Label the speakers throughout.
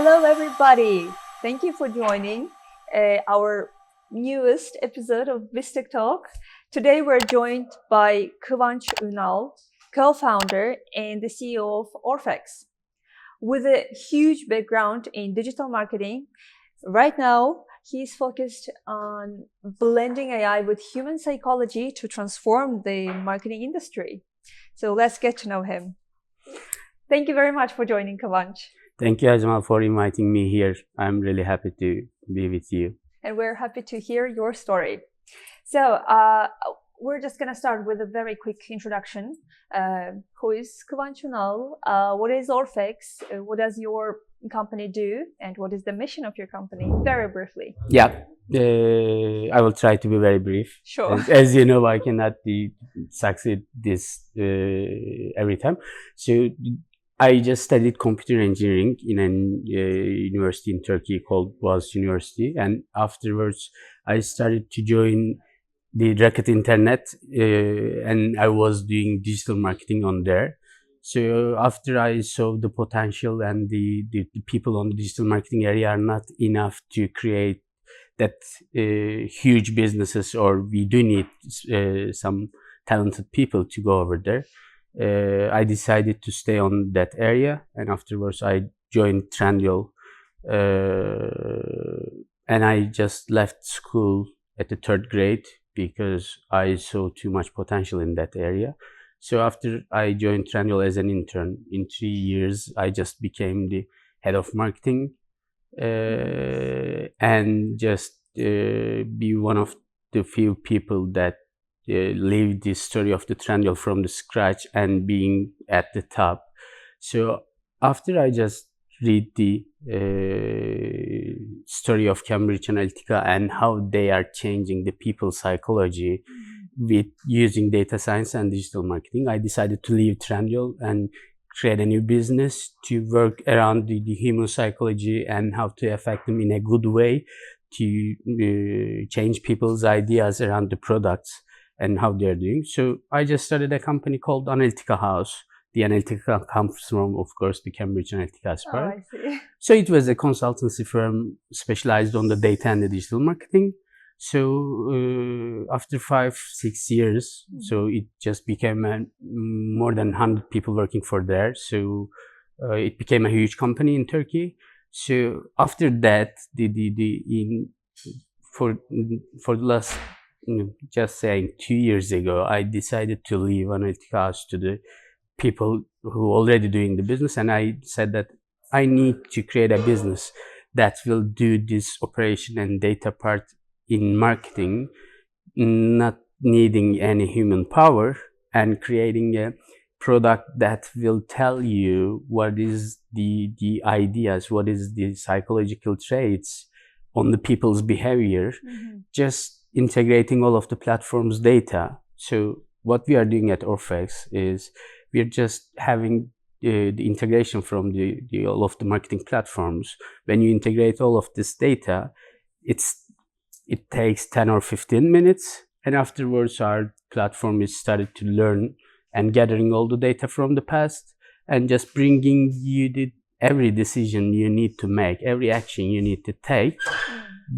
Speaker 1: Hello, everybody. Thank you for joining our newest episode of BizTechTalk. Today, we're joined by Kivanc Unal, co-founder and the CEO of Orphex. With a huge background in digital marketing, right now, he's focused on blending AI with human psychology to transform the marketing industry. So let's get to know him. Thank you very much for joining, Kivanc.
Speaker 2: Thank you, Ajmal, for inviting me here. I'm really happy to be with you.
Speaker 1: And we're happy to hear your story. So we're just going to start with a very quick introduction. Who is Kivanc Unal? What is Orphex? What does your company do? And what is the mission of your company? Very briefly.
Speaker 2: Yeah, I will try to be very brief.
Speaker 1: Sure.
Speaker 2: As you know, I cannot succeed this every time. So I just studied computer engineering in a university in Turkey called Boğaziçi University, and afterwards I started to join the Rocket Internet, and I was doing digital marketing on there. So after I saw the potential and the people on the digital marketing area are not enough to create that huge businesses, or we do need some talented people to go over there. I decided to stay on that area, and afterwards I joined Trendyol, and I just left school at the 3rd grade because I saw too much potential in that area. So after I joined Trendyol as an intern, in 3 years I just became the head of marketing, and just be one of the few people that live the story of the Trendyol from the scratch and being at the top. So after I just read the story of Cambridge Analytica and how they are changing the people's psychology with using data science and digital marketing, I decided to leave Trendyol and create a new business to work around the human psychology and how to affect them in a good way to change people's ideas around the products and how they're doing. So I just started a company called AnalyticaHouse. The Analytica comes from, of course, the Cambridge Analytica part.
Speaker 1: Oh, I see.
Speaker 2: So it was a consultancy firm specialized on the data and the digital marketing. So after 5-6 years, so it just became more than 100 people working for there. So it became a huge company in Turkey. So after that, for the last, just saying 2 years ago, I decided to leave AnalyticaHouse to the people who are already doing the business, and I said that I need to create a business that will do this operation and data part in marketing, not needing any human power, and creating a product that will tell you what is the ideas, what is the psychological traits on the people's behavior, just integrating all of the platform's data. So what we are doing at Orphex is we're just having the integration from all of the marketing platforms. When you integrate all of this data, it takes 10 or 15 minutes, and afterwards our platform is started to learn and gathering all the data from the past and just bringing you every decision you need to make, every action you need to take,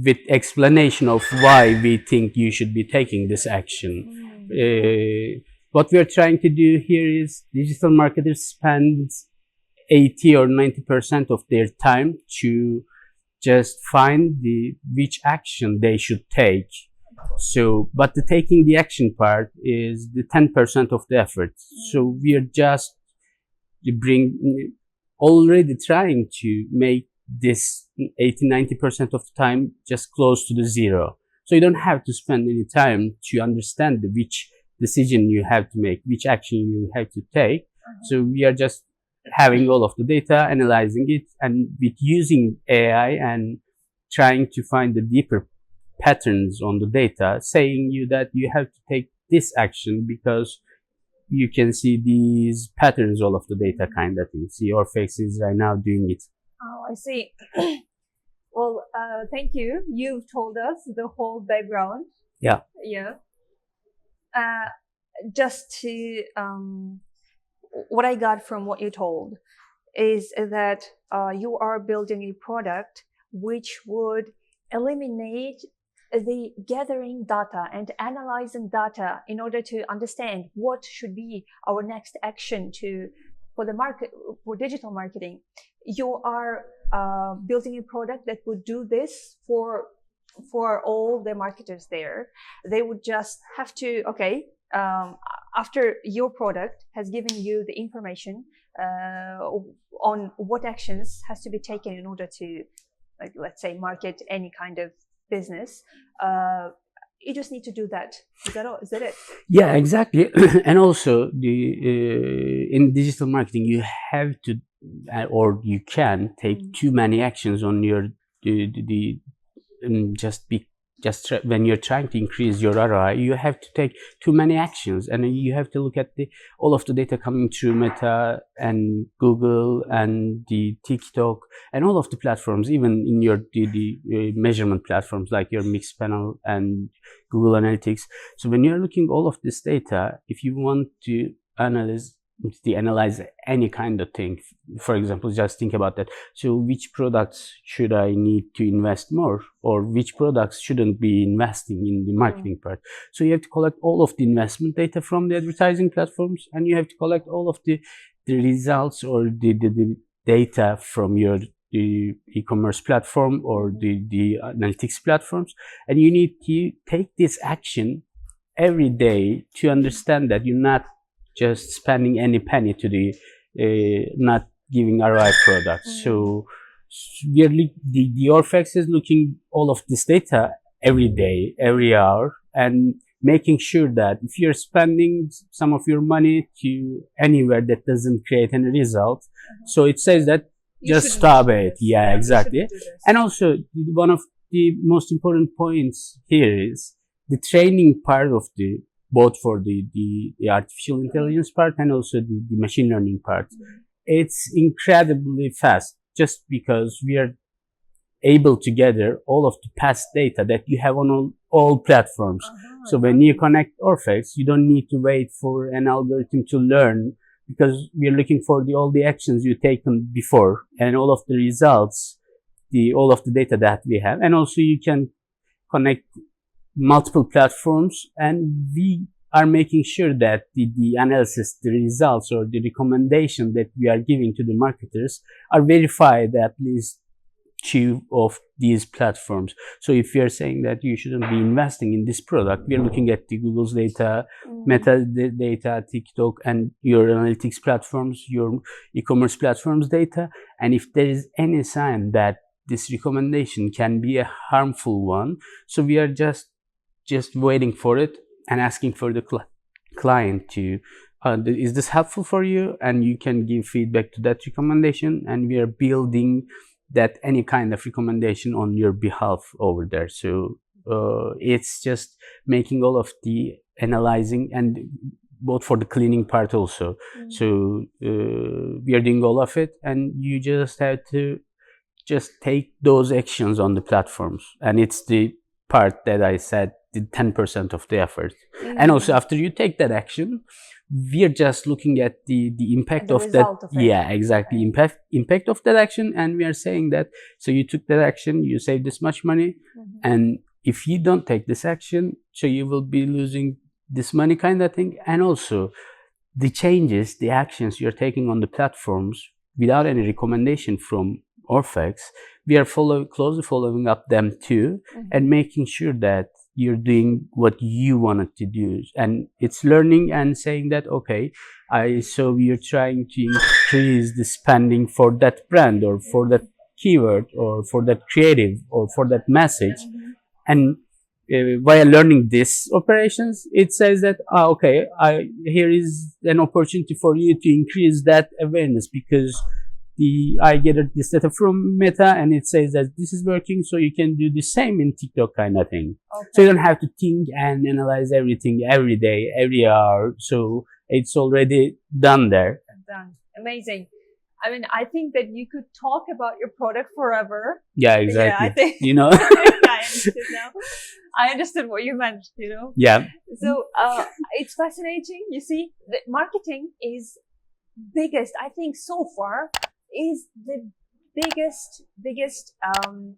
Speaker 2: with explanation of why we think you should be taking this action. What we are trying to do here is digital marketers spend 80 or 90% of their time to just find which action they should take. So, but the taking the action part is the 10% of the effort. So we are just already trying to make this 80-90% of the time just close to the zero. So you don't have to spend any time to understand which decision you have to make, which action you have to take. So we are just having all of the data, analyzing it, and with using AI and trying to find the deeper patterns on the data, saying you that you have to take this action because you can see these patterns, all of the data kind of thing. See, Orphex is right now doing it.
Speaker 1: Oh, I see. Well, thank you. You've told us the whole background.
Speaker 2: Yeah.
Speaker 1: Yeah. Just to what I got from what you told is that you are building a product which would eliminate the gathering data and analyzing data in order to understand what should be our next action for the market, for digital marketing. You are building a product that would do this for all the marketers there. They would just have to, after your product has given you the information on what actions has to be taken in order to, like, let's say, market any kind of business, you just need to do that. Is that all? Is that it?
Speaker 2: Yeah, exactly. And also, in digital marketing, you have to, or you can take too many actions on your when you're trying to increase your ROI, you have to take too many actions, and you have to look at all of the data coming through Meta and Google and the TikTok and all of the platforms, even in your the measurement platforms like your Mixpanel and Google Analytics. So when you're looking all of this data, if you want to analyze any kind of thing, for example, just think about that. So which products should I need to invest more, or which products shouldn't be investing in the marketing part? So you have to collect all of the investment data from the advertising platforms, and you have to collect all of the results or the data from your e-commerce platform or the analytics platforms, and you need to take this action every day to understand that you're not just spending any penny to the not giving ROI products. So the Orphex is looking all of this data every day, every hour, and making sure that if you're spending some of your money to anywhere that doesn't create any result, so it says that just stop it. Yeah, exactly. And also, one of the most important points here is the training part of both for the artificial intelligence part and also the machine learning part. It's incredibly fast, just because we are able to gather all of the past data that you have on all platforms. So when you connect Orphex, you don't need to wait for an algorithm to learn, because we are looking for all the actions you've taken before and all of the results, all of the data that we have. And also you can connect multiple platforms, and we are making sure that the analysis, the results, or the recommendation that we are giving to the marketers are verified at least 2 of these platforms. So if you're saying that you shouldn't be investing in this product, we're looking at the Google's data, Meta data, TikTok, and your analytics platforms, your e-commerce platforms data. And if there is any sign that this recommendation can be a harmful one, so we are just waiting for it and asking for the client to, is this helpful for you? And you can give feedback to that recommendation, and we are building that any kind of recommendation on your behalf over there. So it's just making all of the analyzing, and both for the cleaning part also. So we are doing all of it, and you just have to just take those actions on the platforms. And it's the part that I said, the 10% of the effort. And also after you take that action, we are just looking at the impact of that. Yeah, exactly. Impact of that action. And we are saying that, so you took that action, you saved this much money. And if you don't take this action, so you will be losing this money, kind of thing. And also the changes, the actions you're taking on the platforms without any recommendation from Orphex, we are closely following up them too, and making sure that you're doing what you wanted to do. And it's learning and saying that, okay, so you're trying to increase the spending for that brand, or for that keyword, or for that creative, or for that message. And while learning these operations, it says that, okay, here is an opportunity for you to increase that awareness, because I get this data from Meta, and it says that this is working, so you can do the same in TikTok, kind of thing. So you don't have to think and analyze everything every day, every hour. So it's already done there.
Speaker 1: Done. Amazing. I mean, I think that you could talk about your product forever.
Speaker 2: Yeah, exactly.
Speaker 1: Yeah, I think, I understood now. I understood what you meant,
Speaker 2: Yeah.
Speaker 1: So it's fascinating. You see, the marketing is biggest, I think, so far, is the biggest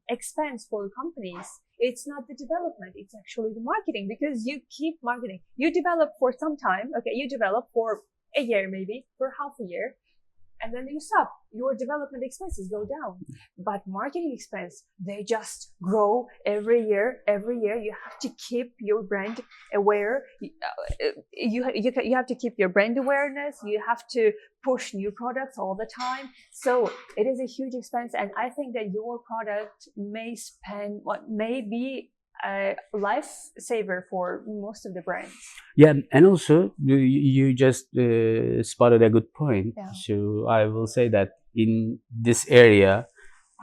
Speaker 1: expense for companies. It's not the development, it's actually the marketing, because you keep marketing. You develop for some time, okay, you develop for a year, maybe for half a year, and then you stop. Your development expenses go down, but marketing expense, they just grow every year. You have to keep your brand aware. You have to keep your brand awareness. You have to push new products all the time. So it is a huge expense, and I think that your product may spend what may be a lifesaver for most of the brands.
Speaker 2: Yeah, and also you just spotted a good point.
Speaker 1: Yeah.
Speaker 2: So I will say that in this area,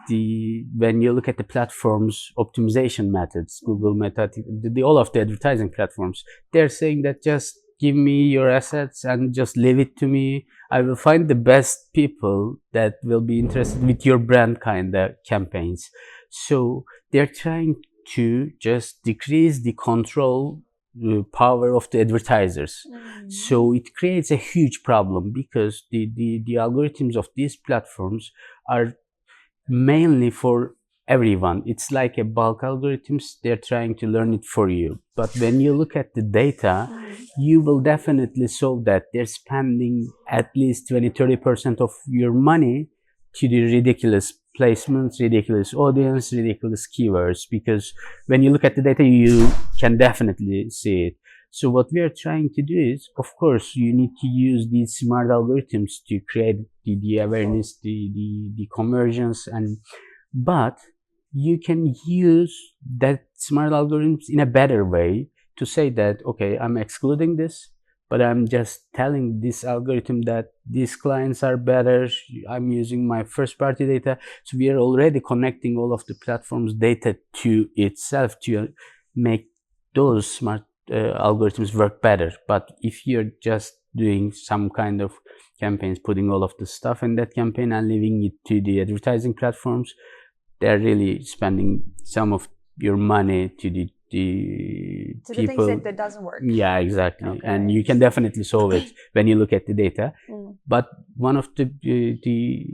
Speaker 2: when you look at the platforms optimization methods, Google Meta, all of the advertising platforms, they're saying that just give me your assets and just leave it to me. I will find the best people that will be interested with your brand kind of campaigns. So they're trying to just decrease the control power of the advertisers. So it creates a huge problem because the algorithms of these platforms are mainly for everyone. It's like a bulk algorithms. They're trying to learn it for you. But when you look at the data, you will definitely solve that. They're spending at least 20-30% of your money to the ridiculous placements, ridiculous audience, ridiculous keywords, because when you look at the data, you can definitely see it. So what we are trying to do is, of course, you need to use these smart algorithms to create the awareness, the conversions, but you can use that smart algorithms in a better way to say that, okay, I'm excluding this, but I'm just telling this algorithm that these clients are better. I'm using my first party data. So we are already connecting all of the platform's data to itself to make those smart algorithms work better. But if you're just doing some kind of campaigns, putting all of the stuff in that campaign and leaving it to the advertising platforms, they're really spending some of your money to the people.
Speaker 1: The things that doesn't work.
Speaker 2: Yeah, exactly.
Speaker 1: Okay.
Speaker 2: And you can definitely solve it when you look at the data. But one of the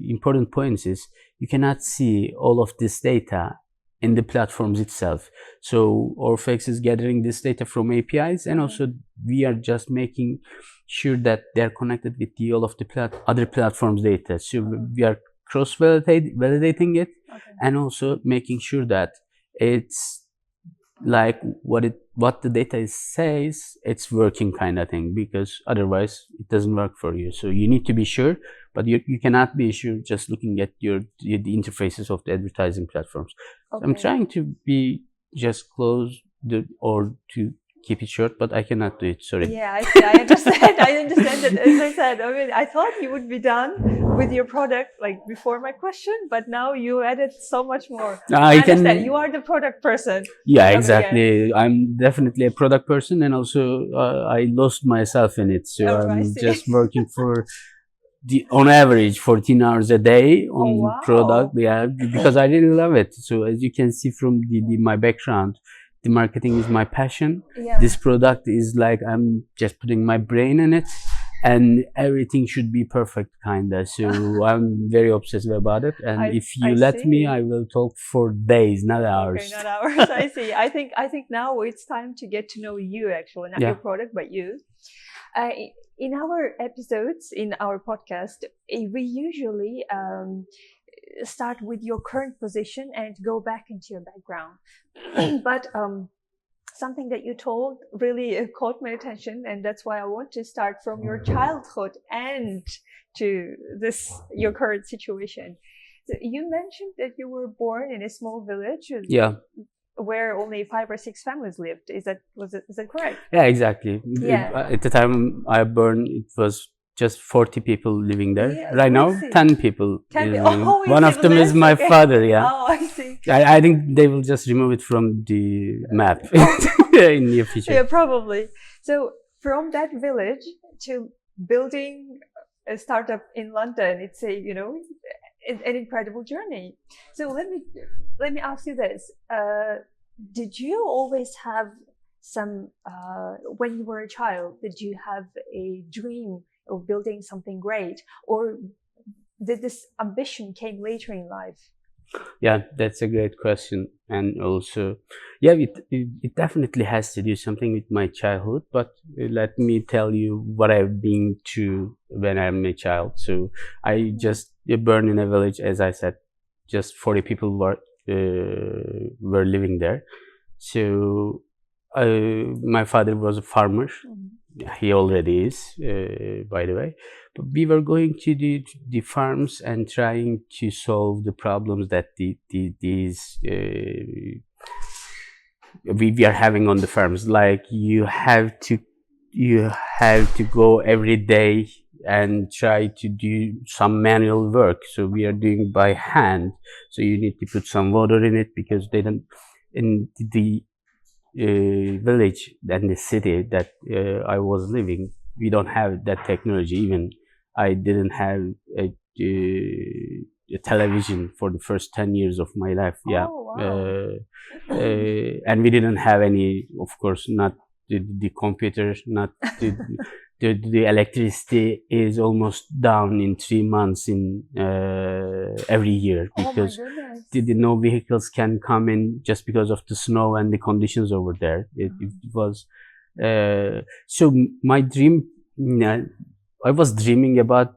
Speaker 2: important points is you cannot see all of this data in the platforms itself. So Orphex is gathering this data from APIs, and also we are just making sure that they're connected with all of the other platforms' data. So we are validating it, and also making sure that it's like what the data says, it's working kind of thing, because otherwise it doesn't work for you. So you need to be sure, but you cannot be sure just looking at the interfaces of the advertising platforms. I'm trying to be just close or to keep it short, but I cannot do it. Sorry.
Speaker 1: Yeah, I understand. I understand that. As I said, I mean, I thought you would be done with your product like before my question, but now you added so much more. I understand. You are the product person.
Speaker 2: Yeah, exactly. I'm definitely a product person, and also I lost myself in it. So I'm just working for on average 14 hours a day on product. Yeah, because I really love it. So as you can see from my background, the marketing is my passion.
Speaker 1: Yeah.
Speaker 2: This product is like I'm just putting my brain in it, and everything should be perfect, kinda. So I'm very obsessive about it. And if you let me, I will talk for days, not hours.
Speaker 1: Okay, not hours. I see. I think now it's time to get to know you, actually, not your product, but you. In our episodes, in our podcast, we usually start with your current position and go back into your background. But something that you told really caught my attention, and that's why I want to start from your childhood and to your current situation. So you mentioned that you were born in a small village.
Speaker 2: Yeah.
Speaker 1: Where only 5 or 6 families lived. Is that correct?
Speaker 2: Yeah, exactly.
Speaker 1: Yeah.
Speaker 2: At the time I born, it was just 40 people living there.
Speaker 1: Yeah,
Speaker 2: right now, 10 people.
Speaker 1: 10
Speaker 2: one of them is my father. Yeah.
Speaker 1: Oh, I see.
Speaker 2: I think they will just remove it from the map in near future.
Speaker 1: Yeah, probably. So from that village to building a startup in London, it's an incredible journey. So let me ask you this: did you always have some? When you were a child, did you have a dream of building something great, or did this ambition came later in life?
Speaker 2: Yeah, that's a great question. And also, yeah, it definitely has to do something with my childhood. But let me tell you what I've been through when I'm a child. So I just born in a village, as I said, just 40 people were living there. So my father was a farmer. He already is, by the way. But we were going to the farms and trying to solve the problems that these we are having on the farms. Like you have to go every day and try to do some manual work. So we are doing by hand. So you need to put some water in it because they don't in the village and the city that I was living, we don't have that technology. Even I didn't have a television for the first 10 years of my life. Yeah.
Speaker 1: Oh, wow.
Speaker 2: And we didn't have any, of course, not the computers, not the electricity is almost down in 3 months in every year because no vehicles can come in just because of the snow and the conditions over there. It was so my dream. I was dreaming about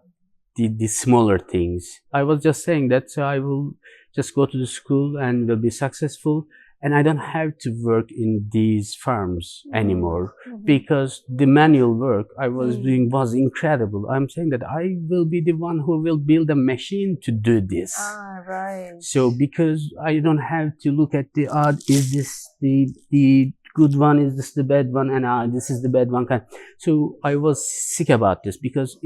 Speaker 2: the smaller things. I was just saying that I will just go to the school and will be successful, and I don't have to work in these farms anymore because the manual work I was doing was incredible. I'm saying that I will be the one who will build a machine to do this.
Speaker 1: Right.
Speaker 2: So because I don't have to look at the is this the good one, is this the bad one, and this is the bad one. So I was sick about this because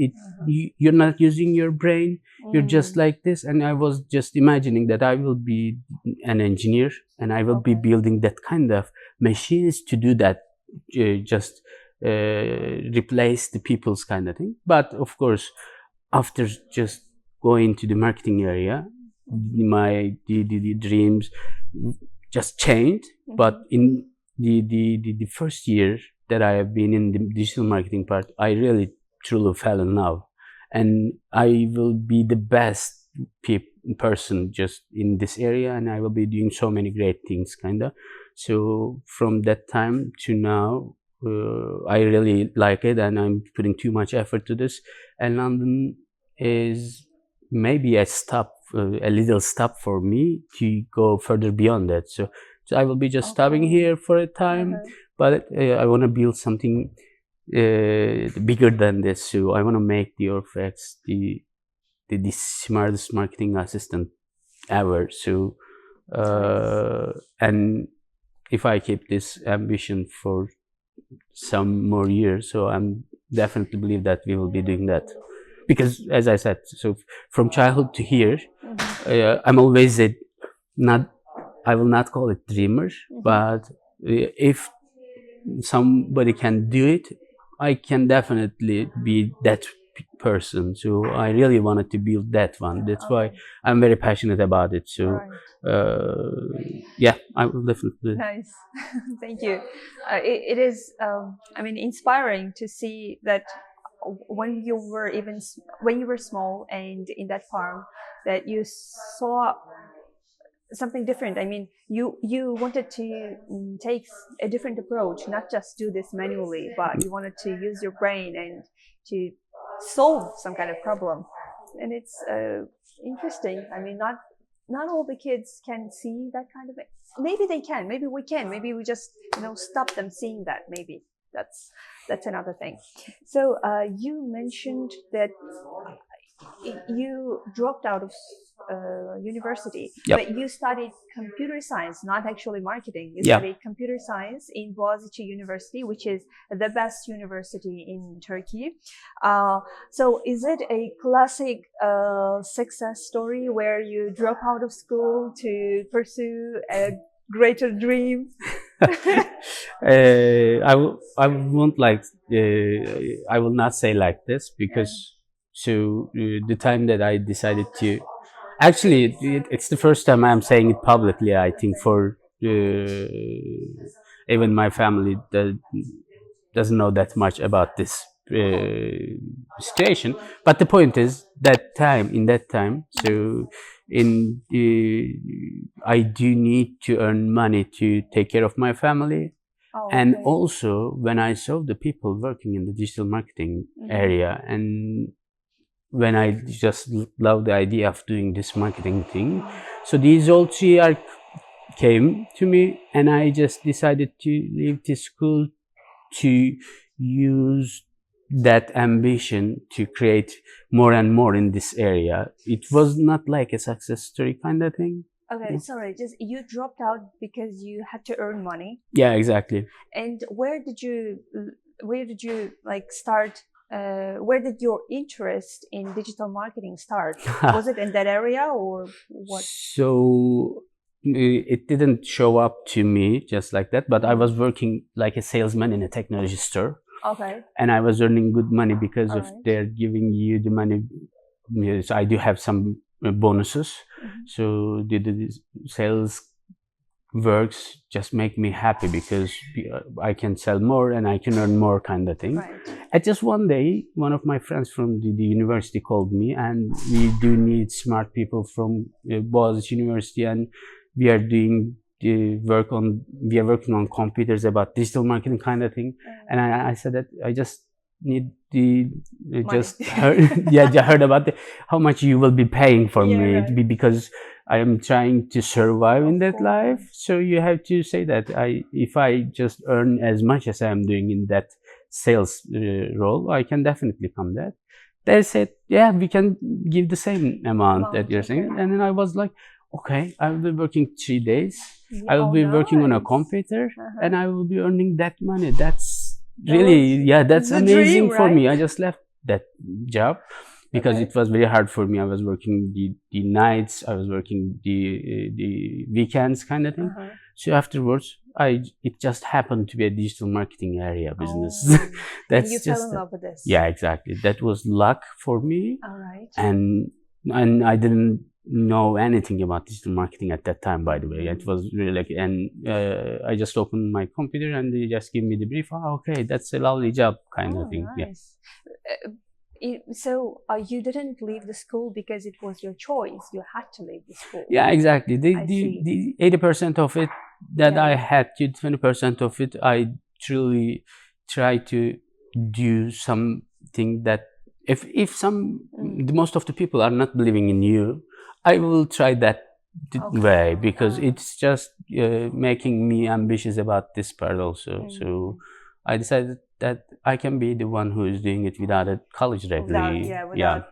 Speaker 2: you're not using your brain. You're just like this, and I was just imagining that I will be an engineer and I will be building that kind of machines to do that, just replace the people's kind of thing. But of course, after just going to the marketing area, my the dreams just changed. But in the first year that I have been in the digital marketing part, I really truly fell in love, and I will be the best person just in this area, and I will be doing so many great things, kinda. So from that time to now, I really like it, and I'm putting too much effort to this. And London is maybe a little stop for me to go further beyond that. So I will be just stopping here for a time, but I want to build something bigger than this. So I want to make the Orphex the smartest marketing assistant ever. So and if I keep this ambition for some more years, so I'm definitely believe that we will be doing that. Because as I said, so from childhood to here, I'm always I will not call it dreamer, but if somebody can do it, I can definitely be that person. So I really wanted to build that one. That's why I'm very passionate about it. So yeah, I will definitely.
Speaker 1: Nice. Thank you. It is, I mean, inspiring to see that when you were small and in that farm, that you saw something different. I mean, you wanted to take a different approach, not just do this manually, but you wanted to use your brain and to solve some kind of problem. And it's interesting. I mean, not all the kids can see that kind of. Maybe they can. Maybe we can. Maybe we just stop them seeing that. Maybe that's another thing. So you mentioned that you dropped out of university, but you studied computer science, not actually marketing. You studied computer science in Boğaziçi University, which is the best university in Turkey. So is it a classic success story where you drop out of school to pursue a greater dream?
Speaker 2: I won't like. I will not say like this because. So the time that I decided to, actually, it's the first time I'm saying it publicly. I think for even my family that doesn't know that much about this. situation. But the point is that in that time, so in I do need to earn money to take care of my family.
Speaker 1: Oh,
Speaker 2: And
Speaker 1: okay.
Speaker 2: also, when I saw the people working in the digital marketing area, and when I just love the idea of doing this marketing thing, so these all three are came to me, and I just decided to leave the school to use that ambition to create more and more in this area. It was not like a success story kind of thing.
Speaker 1: Okay, sorry, just you dropped out because you had to earn money.
Speaker 2: Yeah, exactly.
Speaker 1: And where did you like start? Where did your interest in digital marketing start? Was it in that area or what?
Speaker 2: So it didn't show up to me just like that, but I was working like a salesman in a technology store.
Speaker 1: Okay.
Speaker 2: And I was earning good money because of
Speaker 1: Alright.
Speaker 2: they're giving you the money. Yes, I do have some bonuses. So the sales works just make me happy because I can sell more and I can earn more kind of thing.
Speaker 1: Right.
Speaker 2: And just one day, one of my friends from the university called me, and we do need smart people from Boğaziçi University, and we are doing we are working on computers about digital marketing kind of thing. And I said that I just need the just heard, yeah, heard about how much you will be paying for me, right. Because I am trying to survive in that life. So you have to say that if I just earn as much as I am doing in that sales role, I can definitely come that. They said, yeah, we can give the same amount that you're saying. And then I was like, okay, I will be working 3 days. I will be working on a computer, and I will be earning that money. That's really, that's amazing for me. I just left that job because it was very hard for me. I was working the nights, I was working the weekends kind of thing. So afterwards, it just happened to be a digital marketing area business.
Speaker 1: That's and you fell in love with this.
Speaker 2: Yeah, exactly. That was luck for me.
Speaker 1: All right.
Speaker 2: And I didn't know anything about digital marketing at that time, by the way. It was really like, and I just opened my computer and they just give me the brief. Oh, okay, that's a lovely job kind of thing.
Speaker 1: Nice. So you didn't leave the school because it was your choice. You had to leave the school.
Speaker 2: Yeah, exactly. The 80% of it that I had to, 20% of it, I truly try to do something that if the most of the people are not believing in you, I will try that way, because it's just making me ambitious about this part also. So I decided that I can be the one who is doing it without a college degree.
Speaker 1: Without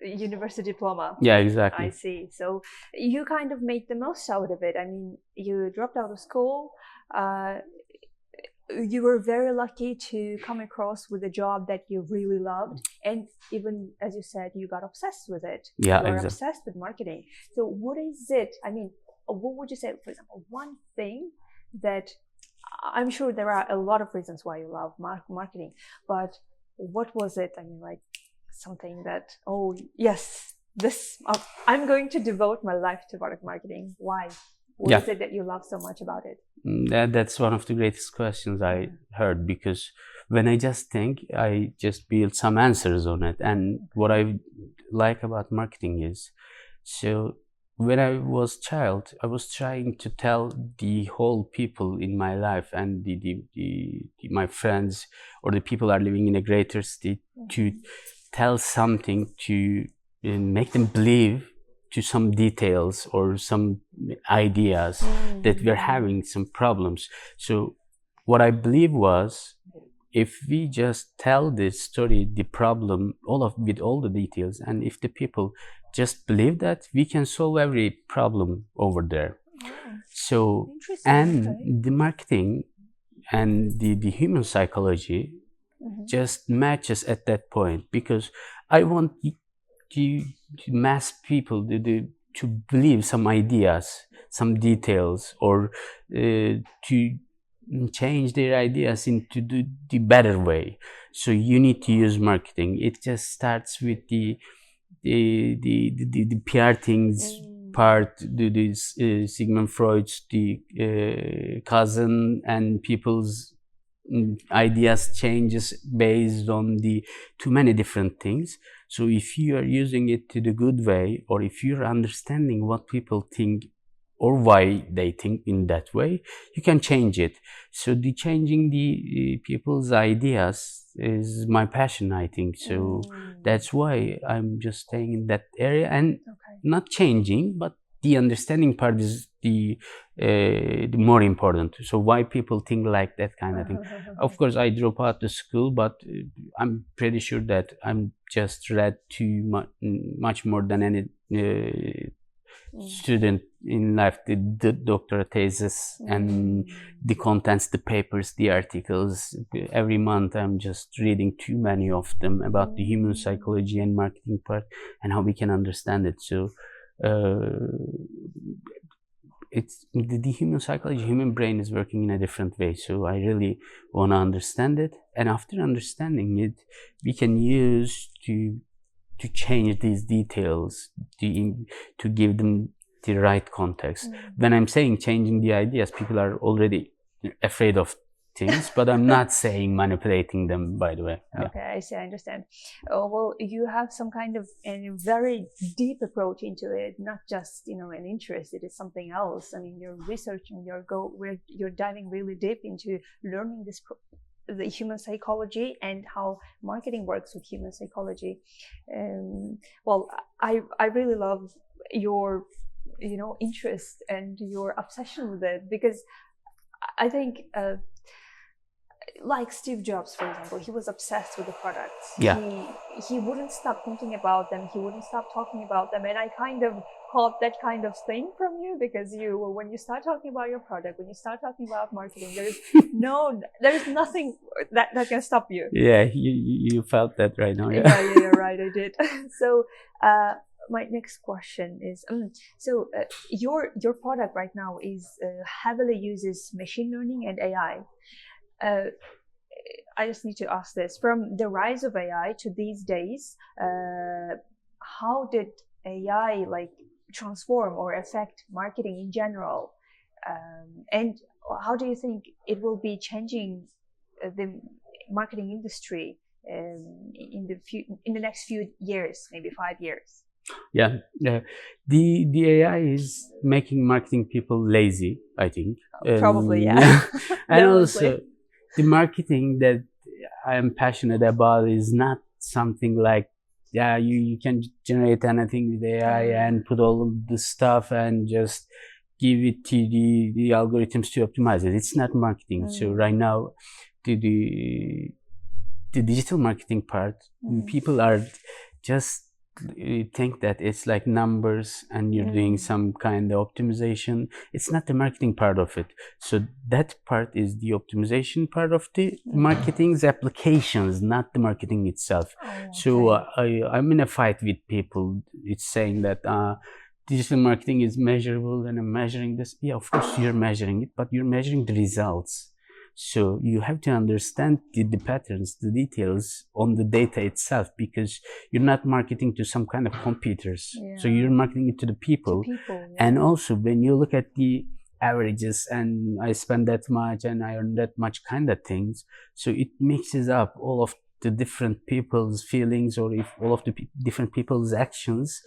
Speaker 1: university diploma.
Speaker 2: Yeah, exactly.
Speaker 1: I see. So you kind of made the most out of it. I mean, you dropped out of school. You were very lucky to come across with a job that you really loved, and even as you said, you got obsessed with it.
Speaker 2: Yeah,
Speaker 1: you were
Speaker 2: exactly.
Speaker 1: Obsessed with marketing. So what is it? I mean, what would you say, for example, one thing that I'm sure there are a lot of reasons why you love marketing, but what was it? I mean, like something that, oh yes, this I'm going to devote my life to product marketing. Why? What is it that you love so much about it?
Speaker 2: That's one of the greatest questions I heard, because when I just think, I just build some answers on it. And what I like about marketing is, so when I was a child, I was trying to tell the whole people in my life and my friends or the people are living in a greater city to tell something to make them believe to some details or some ideas that we're having some problems. So what I believe was, if we just tell this story, the problem, with all the details, and if the people just believe that, we can solve every problem over there. So, and the marketing and the human psychology just matches at that point, because I want to mass people to believe some ideas, some details, or to change their ideas into the better way. So you need to use marketing. It just starts with the PR things part, Sigmund Freud's the cousin and people's ideas changes based on the too many different things. So if you are using it to the good way, or if you're understanding what people think or why they think in that way, you can change it. So the changing the people's ideas is my passion, I think. So that's why I'm just staying in that area and not changing, but the understanding part is the more important. So why people think like that kind of thing. Of course, I drop out the school, but I'm pretty sure that I'm just read too much more than any student in life. The doctorate thesis and the contents, the papers, the articles. Every month I'm just reading too many of them about the human psychology and marketing part and how we can understand it. So it's the human psychology, human brain is working in a different way. So I really want to understand it, and after understanding it, we can use to change these details, to give them the right context. When I'm saying changing the ideas, people are already afraid of things, but I'm not saying manipulating them, by the way.
Speaker 1: Okay, I see, I understand. Well, you have some kind of a very deep approach into it, not just, an interest. It is something else. I mean, you're researching, you're diving really deep into learning the human psychology and how marketing works with human psychology. Well, I really love your, interest and your obsession with it, because I think, like Steve Jobs, for example, he was obsessed with the products.
Speaker 2: Yeah.
Speaker 1: He wouldn't stop thinking about them. He wouldn't stop talking about them. And I kind of caught that kind of thing from you, because when you start talking about your product, when you start talking about marketing, there's nothing that can stop you.
Speaker 2: Yeah, you felt that right now.
Speaker 1: Yeah, right, I did. So my next question is, your product right now is heavily uses machine learning and AI. I just need to ask this: from the rise of AI to these days, how did AI transform or affect marketing in general? And how do you think it will be changing the marketing industry in the next few years, maybe 5 years?
Speaker 2: Yeah, the AI is making marketing people lazy, I think.
Speaker 1: Probably, yeah.
Speaker 2: And also, the marketing that I am passionate about is not something like, you can generate anything with AI and put all of the stuff and just give it to the algorithms to optimize it. It's not marketing. So right now, the digital marketing part, people are just think that it's like numbers and you're doing some kind of optimization. It's not the marketing part of it. So that part is the optimization part of the marketing's applications, not the marketing itself. So I'm in a fight with people. It's saying that digital marketing is measurable and I'm measuring this. Yeah, of course you're measuring it, but you're measuring the results. So you have to understand the patterns, the details on the data itself, because you're not marketing to some kind of computers. So you're marketing it to the people. And also when you look at the averages, and I spend that much and I earn that much kind of things, so it mixes up all of the different people's feelings, or if all of the different people's actions,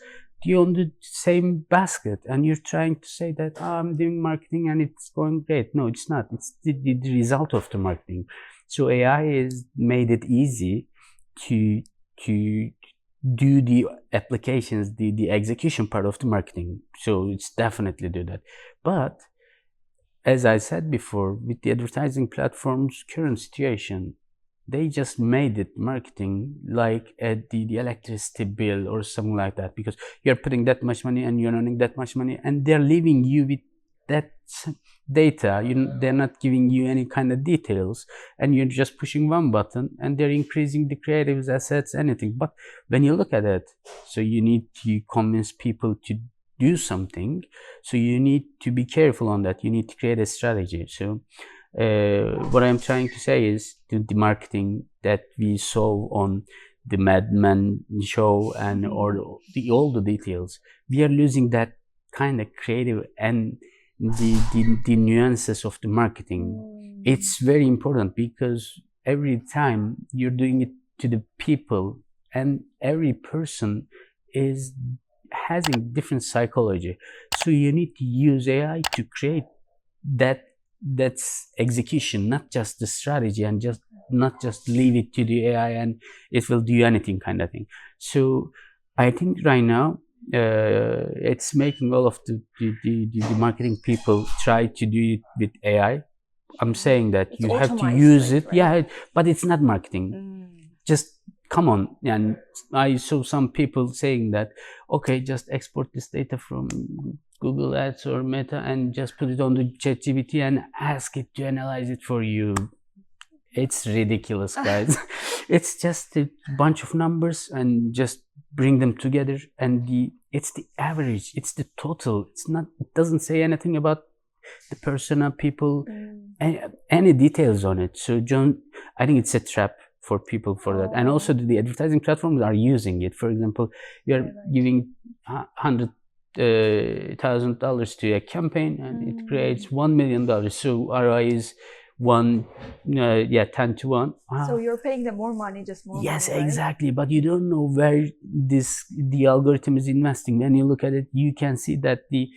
Speaker 2: you on the same basket, and you're trying to say that I'm doing marketing and it's going great. No, it's not. It's the result of the marketing. So AI has made it easy to do the applications, the execution part of the marketing. So it's definitely do that. But as I said before, with the advertising platforms' current situation, they just made it marketing like the electricity bill or something like that, because you're putting that much money and you're earning that much money, and they're leaving you with that data. They're not giving you any kind of details, and you're just pushing one button and they're increasing the creatives, assets, anything. But when you look at it, so you need to convince people to do something, so you need to be careful on that. You need to create a strategy. So what I'm trying to say is the marketing that we saw on the Mad Men show and or all the details, we are losing that kind of creative and the nuances of the marketing. It's very important because every time you're doing it to the people, and every person has a different psychology, so you need to use AI to create that's execution, not just the strategy, and just not just leave it to the AI and it will do anything kind of thing. So I think right now it's making all of the marketing people try to do it with AI. I'm saying that
Speaker 1: It's
Speaker 2: you have to
Speaker 1: automized,
Speaker 2: use
Speaker 1: right?
Speaker 2: it, yeah, but it's not marketing. Just come on. And I saw some people saying that, okay, just export this data from Google Ads or Meta and just put it on the ChatGPT and ask it to analyze it for you. It's ridiculous, guys. It's just a bunch of numbers and just bring them together, and it's the average, it's the total. It doesn't say anything about the persona, people, any details on it. So John, I think it's a trap for people for that. And also the advertising platforms are using it. For example, you're giving $100,000 to a campaign and it creates $1 million. So ROI is 10 to 1.
Speaker 1: So you're paying them more money, just more
Speaker 2: yes,
Speaker 1: money, right?
Speaker 2: exactly. But you don't know where the algorithm is investing. When you look at it, you can see that the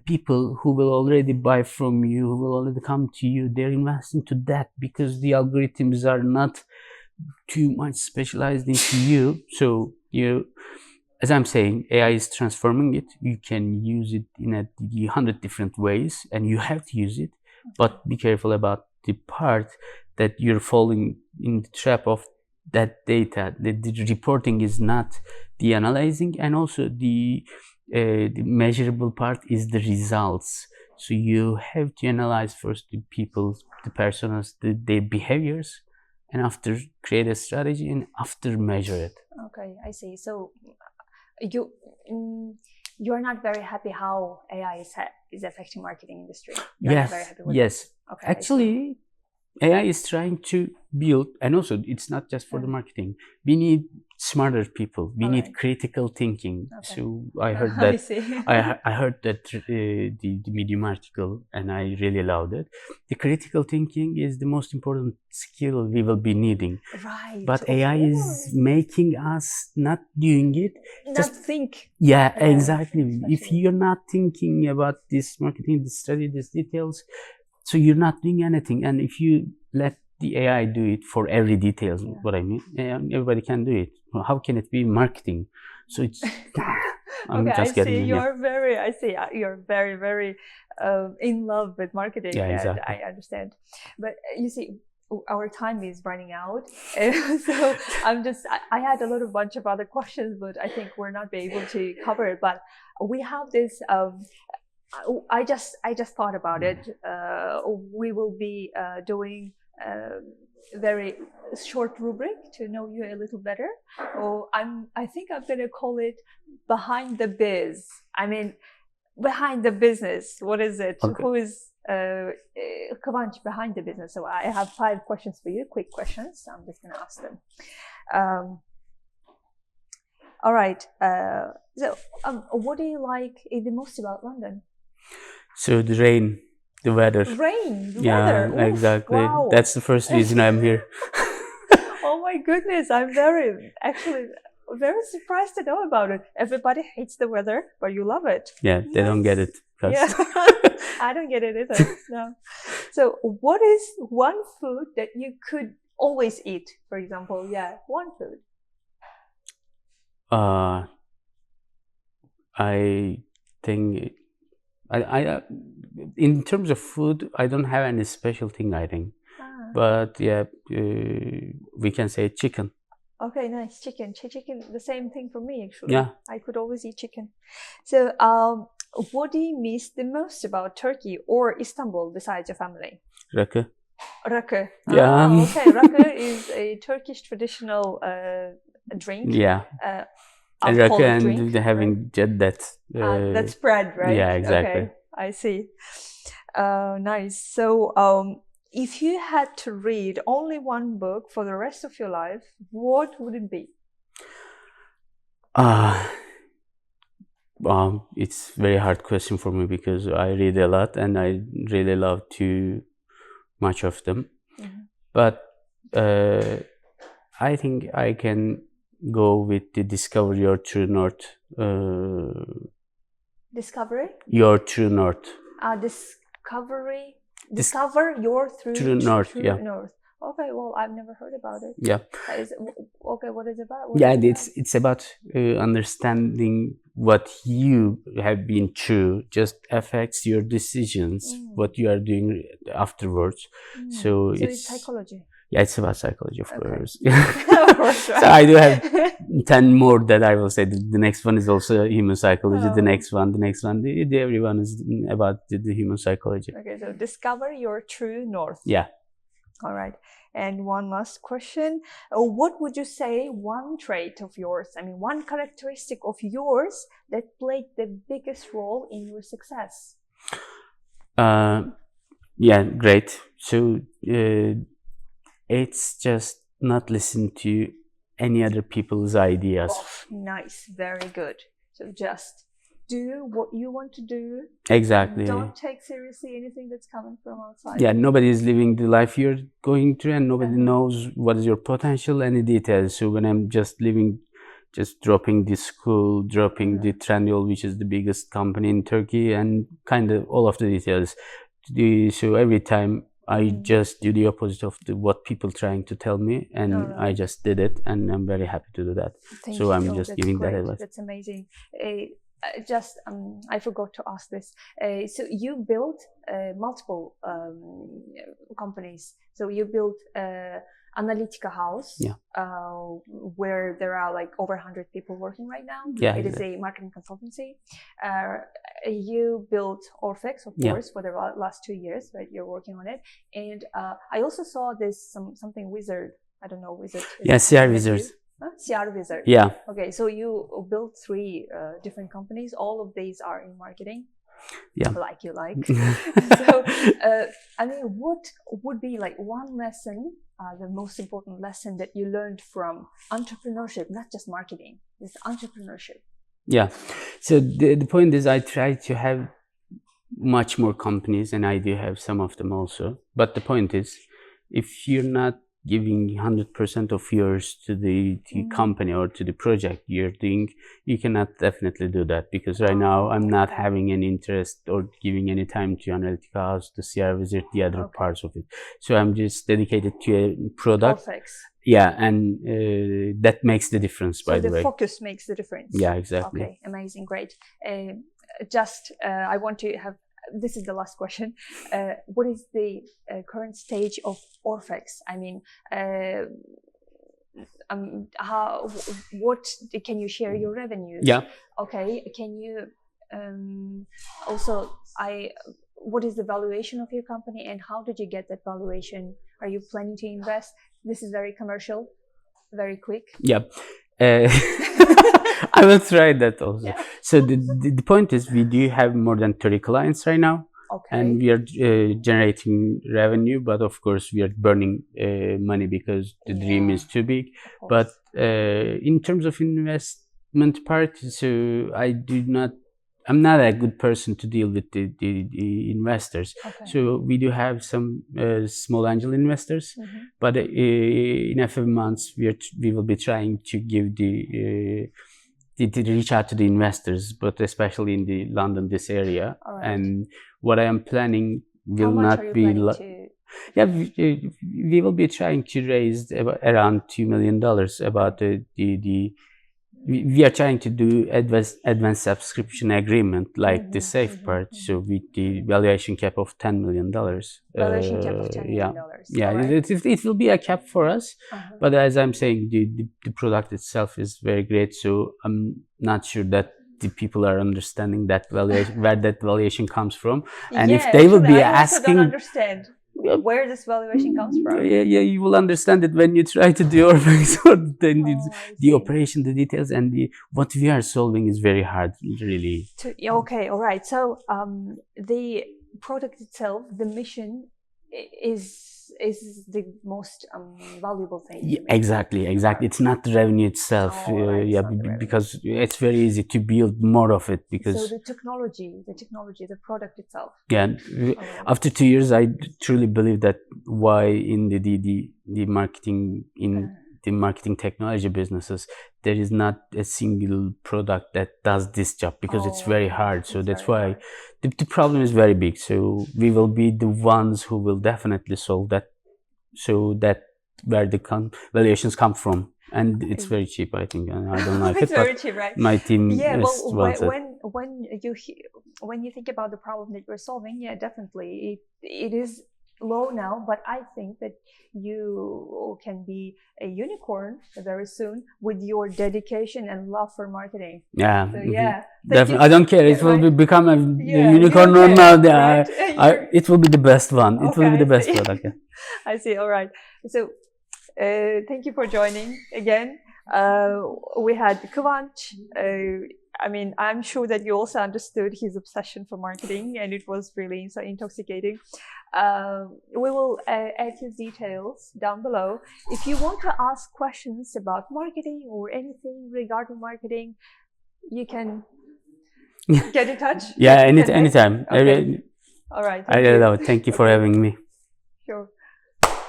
Speaker 2: people who will already buy from you, who will already come to you, they're investing to that because the algorithms are not too much specialized into you. So as I'm saying, AI is transforming it. You can use it in 100 different ways, and you have to use it. But be careful about the part that you're falling in the trap of that data. The reporting is not the analyzing, and also the measurable part is the results. So you have to analyze first the people, the personas, their behaviors, and after create a strategy, and after measure it.
Speaker 1: Okay, I see. So you're not very happy how AI is affecting marketing industry. You're not very happy with
Speaker 2: yes.
Speaker 1: Okay,
Speaker 2: actually, AI is trying to build, and also it's not just for the marketing. We need smarter people. We need critical thinking. So I heard that I heard that the Medium article, and I really loved it. The critical thinking is the most important skill we will be needing.
Speaker 1: Right.
Speaker 2: But AI is making us not doing it.
Speaker 1: Just think.
Speaker 2: Yeah, exactly. If you're not thinking about this marketing, this study, these details, so you're not doing anything. And if you let the AI do it for every detail, what I mean, everybody can do it. How can it be marketing? So it's I'm just getting
Speaker 1: you're very very in love with marketing.
Speaker 2: Yeah, exactly.
Speaker 1: I understand. But you see, our time is running out. So I had a bunch of other questions, but I think we're not be able to cover it. But we have this I just thought about it. We will be doing a very short rubric to know you a little better. I think I'm gonna call it behind the biz. I mean, behind the business. What is it?
Speaker 2: Okay.
Speaker 1: Who is Kivanc behind the business? So I have 5 questions for you, quick questions. I'm just gonna ask them. All right. So what do you like the most about London?
Speaker 2: So the rain, the weather.
Speaker 1: Rain, the
Speaker 2: weather.
Speaker 1: Oof,
Speaker 2: Exactly.
Speaker 1: wow.
Speaker 2: That's the first reason I'm here.
Speaker 1: Oh my goodness, I'm very surprised to know about it. Everybody hates the weather, but you love it.
Speaker 2: Yeah, they don't get it.
Speaker 1: Yeah, I don't get it either. No. So, what is one food that you could always eat? For example, one food.
Speaker 2: I think I in terms of food, I don't have any special thing, I think. But we can say chicken.
Speaker 1: Okay, nice. Chicken, the same thing for me, actually.
Speaker 2: Yeah.
Speaker 1: I could always eat chicken. So, what do you miss the most about Turkey or Istanbul besides your family?
Speaker 2: Rakı.
Speaker 1: Rakı.
Speaker 2: Yeah.
Speaker 1: Okay, rakı is a Turkish traditional drink.
Speaker 2: Yeah. And rakı and having
Speaker 1: that spread, right?
Speaker 2: Yeah, exactly.
Speaker 1: Okay, I see. Nice. So, if you had to read only one book for the rest of your life, what would it be?
Speaker 2: It's very hard question for me because I read a lot and I really love too much of them. But I think I can go with the discover your true north.
Speaker 1: Discovery?
Speaker 2: Your true north.
Speaker 1: Discovery. Discover your
Speaker 2: True north.
Speaker 1: true
Speaker 2: Yeah.
Speaker 1: north. Okay, well, I've never heard about it.
Speaker 2: Yeah.
Speaker 1: Okay, what is it about?
Speaker 2: It's about understanding what you have been through just affects your decisions, what you are doing afterwards. So it's
Speaker 1: psychology.
Speaker 2: Yeah, it's about psychology, of course.
Speaker 1: Of course, right.
Speaker 2: So I do have 10 more that I will say. The next one is also human psychology. The next one, everyone is about the human psychology.
Speaker 1: Okay, so discover your true north.
Speaker 2: Yeah.
Speaker 1: All right. And one last question. What would you say one trait of yours, one characteristic of yours that played the biggest role in your success?
Speaker 2: Yeah, great. So it's just not listen to any other people's ideas.
Speaker 1: Oh, nice. Very good. So just do what you want to do.
Speaker 2: Exactly.
Speaker 1: Don't take seriously anything that's coming from outside.
Speaker 2: Yeah, nobody is living the life you're going through and nobody knows what is your potential, any details. So when I'm just dropping the school, dropping the Trendyol, which is the biggest company in Turkey, and kind of all of the details. So every time I just do the opposite of what people trying to tell me, and I just did it, and I'm very happy to do that. So I'm just giving that advice.
Speaker 1: That's amazing. I forgot to ask this. So you built multiple companies. So you built AnalyticaHouse, where there are like over 100 people working right now.
Speaker 2: Yeah,
Speaker 1: it is a marketing consultancy. You built Orphex, of course, for the last 2 years, right? You're working on it. And I also saw this something wizard. I don't know, wizard.
Speaker 2: Yeah, CR Wizard.
Speaker 1: CR Wizard.
Speaker 2: Yeah.
Speaker 1: Okay, so you built 3 different companies. All of these are in marketing.
Speaker 2: Yeah.
Speaker 1: Like you like. So, what would be like one lesson, the most important lesson that you learned from entrepreneurship, not just marketing, it's entrepreneurship?
Speaker 2: Yeah. So the point is I try to have much more companies, and I do have some of them also. But the point is, if you're not giving 100% of yours to the company or to the project you're doing, you cannot definitely do that, because right now I'm not having any interest or giving any time to AnalyticaHouse, to CR Wizard, the other parts of it. So I'm just dedicated to a product.
Speaker 1: Orphex.
Speaker 2: Yeah, and that makes the difference, by the way.
Speaker 1: So the focus makes the difference.
Speaker 2: Yeah, exactly.
Speaker 1: Okay, amazing, great. I want to have, this is the last question. What is the current stage of Orphex? What can you share your revenues?
Speaker 2: Yeah.
Speaker 1: Okay. Can you what is the valuation of your company, and how did you get that valuation? Are you planning to invest? This is very commercial, very quick.
Speaker 2: Yeah. I will try that also. Yeah. So the point is, we do have more than 30 clients right now. Okay. And we are generating revenue, but of course we are burning money because the dream is too big. But in terms of investment part, so I'm not a good person to deal with the investors. Okay. So we do have some small angel investors, but in a few months we will be trying to give to reach out to the investors, but especially in the London, this area. Right. And what I am planning will not be. Yeah, we will be trying to raise around $2 million. About we are trying to do advanced subscription agreement, like the safe part. So with the valuation cap of $10 million.
Speaker 1: Valuation cap of $10 million.
Speaker 2: Yeah, right. It will be a cap for us. But as I'm saying, the product itself is very great. So I'm not sure that the people are understanding that valuation, where that valuation comes from, and if they will be asking.
Speaker 1: I also don't understand where this valuation comes from.
Speaker 2: Yeah, you will understand it when you try to do Orphex, or then the operation, the details, and what we are solving is very hard, really.
Speaker 1: Okay, all right. So the product itself, the mission is is the most valuable thing.
Speaker 2: Yeah, exactly. It's not the revenue itself.
Speaker 1: Right,
Speaker 2: Yeah,
Speaker 1: it's not the revenue.
Speaker 2: because it's very easy to build more of it.
Speaker 1: So
Speaker 2: Because
Speaker 1: the technology, the product itself.
Speaker 2: yeah,
Speaker 1: Right.
Speaker 2: after 2 years, I truly believe that why in the marketing the marketing technology businesses there is not a single product that does this job, because it's very hard. So that's why the problem is very big. So we will be the ones who will definitely solve that. So that where the valuations come from, and it's very cheap, I think, and I don't like
Speaker 1: It's
Speaker 2: it,
Speaker 1: very
Speaker 2: but
Speaker 1: cheap, right?
Speaker 2: my team
Speaker 1: Yeah, well,
Speaker 2: wants it.
Speaker 1: when you think about the problem that you're solving, yeah, definitely it is low now, but I think that you can be a unicorn very soon with your dedication and love for marketing.
Speaker 2: Yeah,
Speaker 1: So yeah,
Speaker 2: definitely. I don't care. It will become a unicorn or not. It will be the best one. It will be the best product. Yeah.
Speaker 1: I see. All right. So thank you for joining again. We had Kivanc. I mean, I'm sure that you also understood his obsession for marketing, and it was really so intoxicating. We will add his details down below. If you want to ask questions about marketing or anything regarding marketing, you can get in touch.
Speaker 2: Yeah, anytime.
Speaker 1: Okay. All right.
Speaker 2: I love it. Thank you for having me.